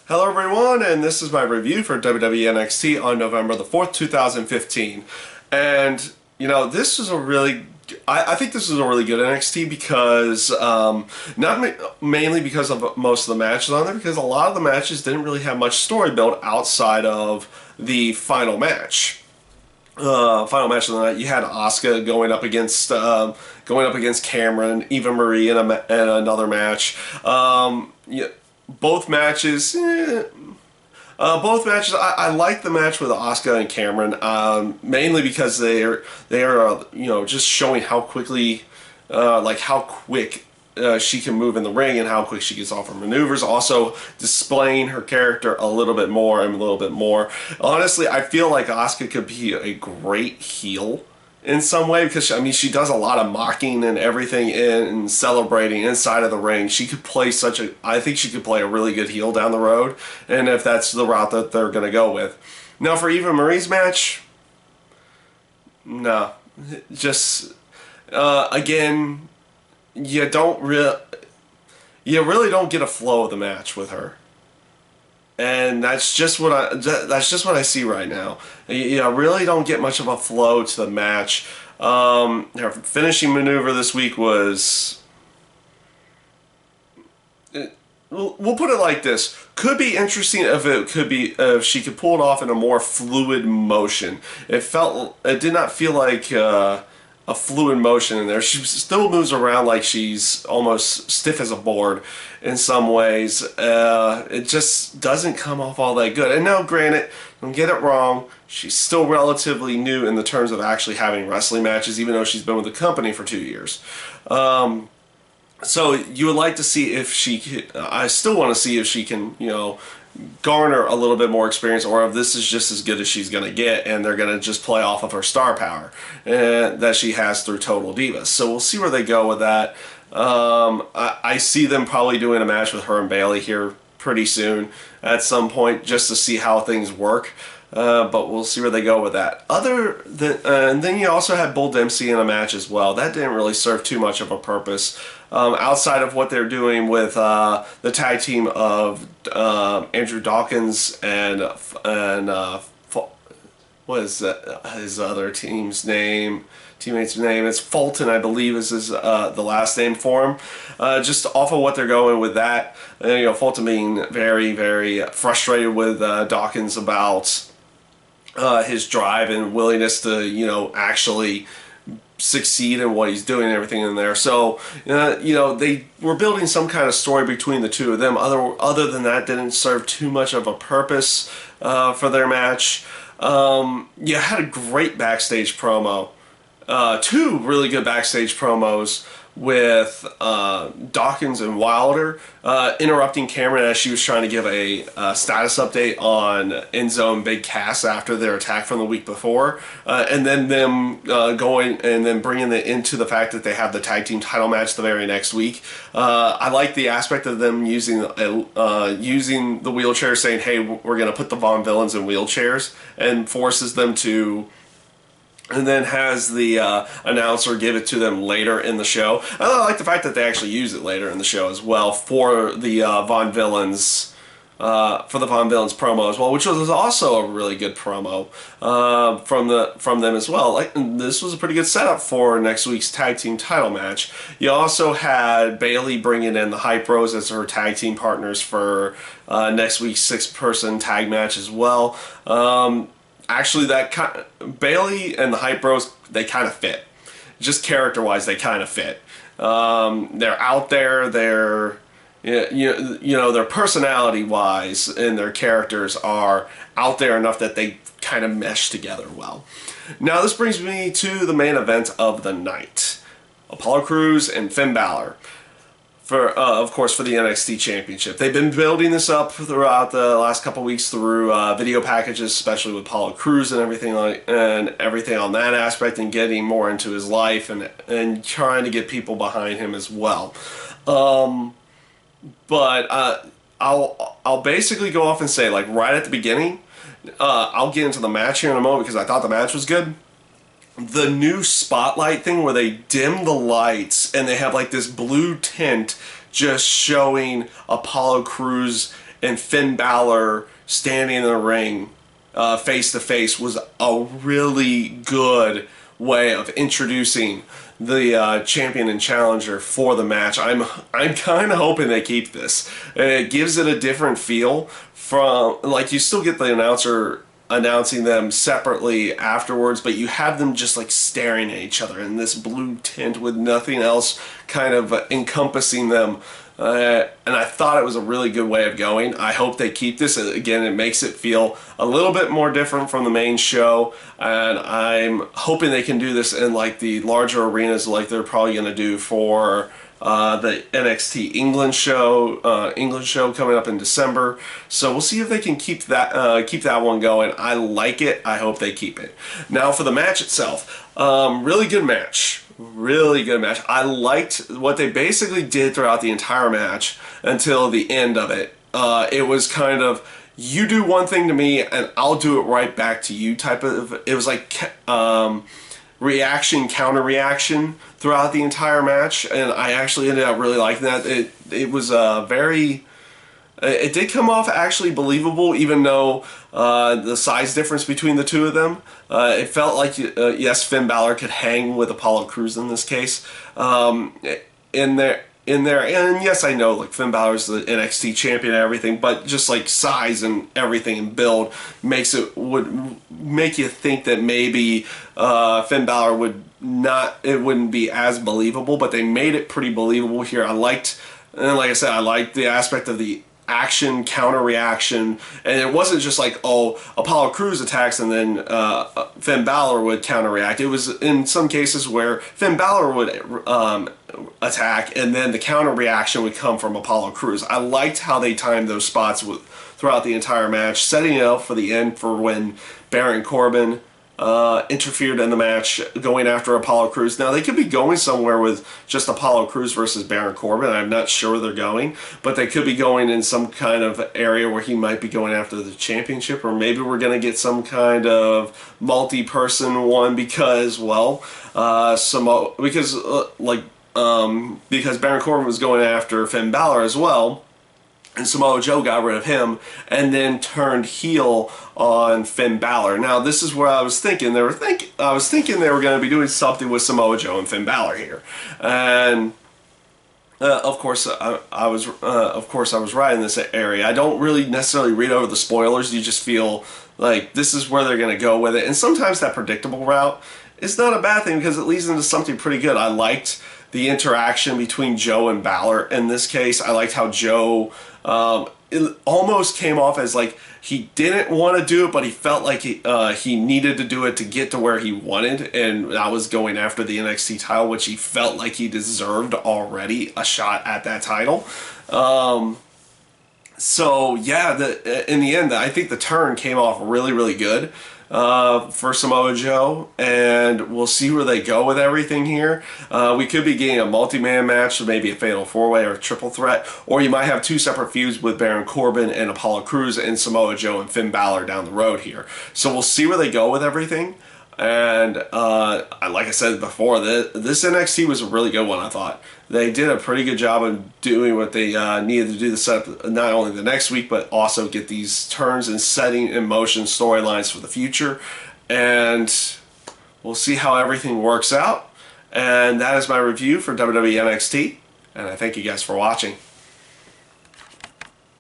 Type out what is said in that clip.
Hello everyone, and this is my review for WWE NXT on November the 4th, 2015. And, this is a really... I think this is a really good NXT because, mainly because of most of the matches on there, because a lot of the matches didn't really have much story built outside of the final match. Final match of the night, you had Asuka going up against Cameron, Eva Marie in another match. Both matches, I like the match with Asuka and Cameron, mainly because they are just showing how quickly, how quick she can move in the ring and how quick she gets off her maneuvers. Also displaying her character a little bit more and a little bit more. Honestly, I feel like Asuka could be a great heel in some way, because she does a lot of mocking and everything and celebrating inside of the ring. She could play I think she could play a really good heel down the road, and if that's the route that they're going to go with. Now for Eva Marie's match, no, just again, you really don't get a flow of the match with her. And that's just what I see right now. You really don't get much of a flow to the match. Her finishing maneuver this week was... We'll put it like this. Could be interesting if she could pull it off in a more fluid motion. It did not feel like a fluid motion in there. She still moves around like she's almost stiff as a board in some ways. It just doesn't come off all that good. And now, granted, don't get it wrong, she's still relatively new in the terms of actually having wrestling matches, even though she's been with the company for 2 years. So you would like to see if she could, I still want to see if she can, garner a little bit more experience, or if this is just as good as she's going to get and they're going to just play off of her star power that she has through Total Divas. So we'll see where they go with that. I see them probably doing a match with her and Bayley here pretty soon at some point, just to see how things work. But we'll see where they go with that. And then you also had Bull Dempsey in a match as well. That didn't really serve too much of a purpose outside of what they're doing with the tag team of Andrew Dawkins and what is his other teammate's name? It's Fulton, I believe, is the last name for him. Just off of what they're going with that, Fulton being very, very frustrated with Dawkins about his drive and willingness to, actually succeed in what he's doing and everything in there. So, they were building some kind of story between the two of them. Other than that, didn't serve too much of a purpose for their match. You had a great backstage promo. Two really good backstage promos with Dawkins and Wilder interrupting Cameron as she was trying to give a status update on Enzo and Big Cass after their attack from the week before, and then them going and then bringing it into the fact that they have the tag team title match the very next week. I like the aspect of them using the wheelchair, saying, "Hey, we're going to put the Von Villains in wheelchairs," and forces them to. And then has the announcer give it to them later in the show. I like the fact that they actually use it later in the show as well for the Von Villains promo as well, which was also a really good promo from them as well. This was a pretty good setup for next week's tag team title match. You also had Bayley bringing in the Hype Bros as her tag team partners for next week's 6-person tag match as well. Actually, Bayley and the Hype Bros, they kind of fit. Just character-wise, they kind of fit. They're out there. They're their personality-wise and their characters are out there enough that they kind of mesh together well. Now, this brings me to the main event of the night: Apollo Crews and Finn Balor. Of course, for the NXT Championship. They've been building this up throughout the last couple weeks through video packages, especially with Apollo Crews and everything on that aspect, and getting more into his life and trying to get people behind him as well. But I'll basically go off and say, right at the beginning, I'll get into the match here in a moment because I thought the match was good. The new spotlight thing where they dim the lights and they have this blue tint just showing Apollo Crews and Finn Balor standing in the ring face to face was a really good way of introducing the champion and challenger for the match. I'm kind of hoping they keep this. It gives it a different feel from, like, you still get the announcer announcing them separately afterwards, but you have them just like staring at each other in this blue tint with nothing else kind of encompassing them. And I thought it was a really good way of going. I hope they keep this. Again, it makes it feel a little bit more different from the main show, and I'm hoping they can do this in like the larger arenas like they're probably going to do for the NXT England show coming up in December. So we'll see if they can keep that one going. I like it. I hope they keep it. Now for the match itself, really good match. Really good match. I liked what they basically did throughout the entire match until the end of it. It was kind of, you do one thing to me and I'll do it right back to you type of, it was like reaction, counter reaction throughout the entire match, and I actually ended up really liking that. It was it did come off actually believable, even though the size difference between the two of them. It felt like, yes, Finn Balor could hang with Apollo Crews in this case. In there, and yes, I know, like, Finn Balor's the NXT champion and everything, but just like size and everything and build would make you think that maybe Finn Balor wouldn't be as believable, but they made it pretty believable here. And like I said, I liked the aspect of the action, counter reaction, and it wasn't just like, oh, Apollo Crews attacks and then Finn Balor would counter react. It was in some cases where Finn Balor would attack and then the counter reaction would come from Apollo Crews. I liked how they timed those spots throughout the entire match, setting it up for the end for when Baron Corbin interfered in the match, going after Apollo Crews. Now, they could be going somewhere with just Apollo Crews versus Baron Corbin. I'm not sure where they're going, but they could be going in some kind of area where he might be going after the championship, or maybe we're going to get some kind of multi-person one because, well, because Baron Corbin was going after Finn Balor as well, and Samoa Joe got rid of him and then turned heel on Finn Balor. Now, this is where I was thinking they were going to be doing something with Samoa Joe and Finn Balor here, and of course I was right in this area. I don't really necessarily read over the spoilers. You just feel like this is where they're going to go with it, and sometimes that predictable route is not a bad thing because it leads into something pretty good. I liked the interaction between Joe and Balor in this case. I liked how Joe it almost came off as like he didn't want to do it, but he felt like he needed to do it to get to where he wanted, and that was going after the NXT title, which he felt like he deserved already a shot at that title. So yeah, in the end, I think the turn came off really, really good for Samoa Joe, and we'll see where they go with everything here. We could be getting a multi-man match, maybe a fatal four-way or a triple threat, or you might have two separate feuds with Baron Corbin and Apollo Crews and Samoa Joe and Finn Balor down the road here. So we'll see where they go with everything. And like I said before, this NXT was a really good one, I thought. They did a pretty good job of doing what they needed to do to set up not only the next week, but also get these turns and setting in motion storylines for the future. And we'll see how everything works out. And that is my review for WWE NXT. And I thank you guys for watching.